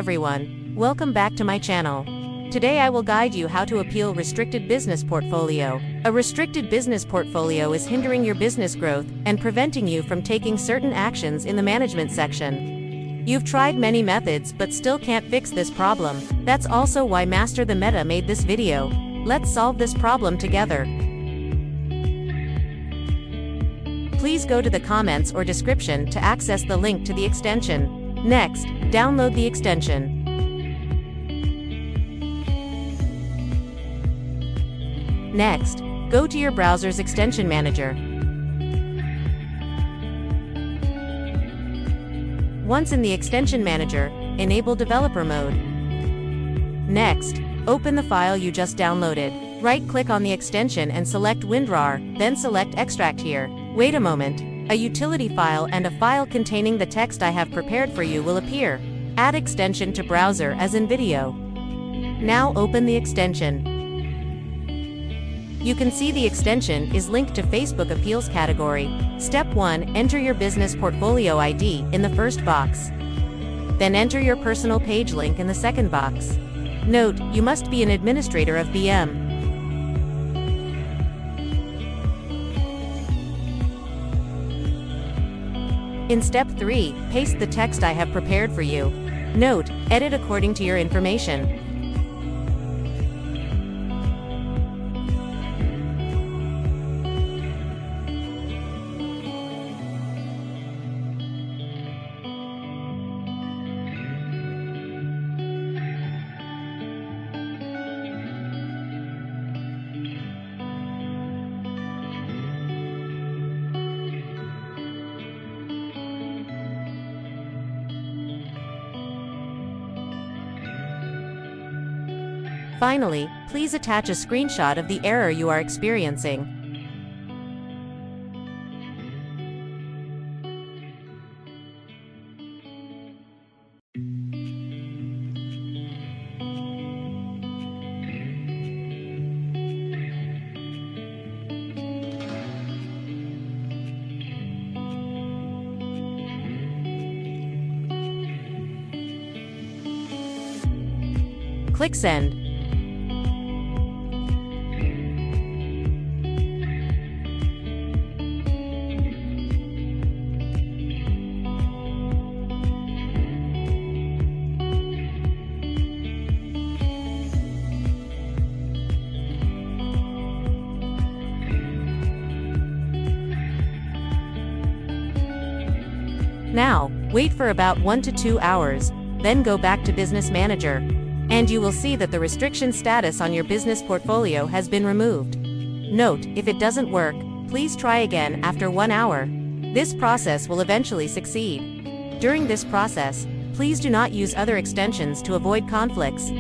everyone, welcome back to my channel. Today I will guide you how to appeal restricted business portfolio. A restricted business portfolio is hindering your business growth and preventing you from taking certain actions in the management section. You've tried many methods but still can't fix this problem. That's also why Master the Meta made this video. Let's solve this problem together. Please go to the comments or description to access the link to the extension. Next, download the extension. Next, go to your browser's extension manager. Once in the extension manager, enable developer mode. Next, open the file you just downloaded. Right-click on the extension and select WinRAR, then select Extract here. Wait a moment. A utility file and a file containing the text I have prepared for you will appear. Add extension to browser as in video. Now open the extension. You can see the extension is linked to Facebook Appeals category. Step 1. Enter your business portfolio ID in the first box. Then enter your personal page link in the second box. Note, you must be an administrator of BM. In step 3, paste the text I have prepared for you. Note, edit according to your information. Finally, please attach a screenshot of the error you are experiencing. Click Send. Now, wait for about 1 to 2 hours, then go back to Business Manager. And you will see that the restriction status on your business portfolio has been removed. Note, if it doesn't work, please try again after 1 hour. This process will eventually succeed. During this process, please do not use other extensions to avoid conflicts.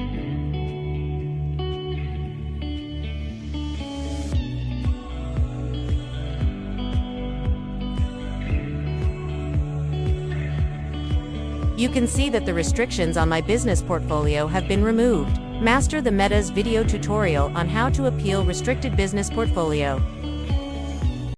You can see that the restrictions on my business portfolio have been removed. Master the Meta's video tutorial on how to appeal restricted business portfolio.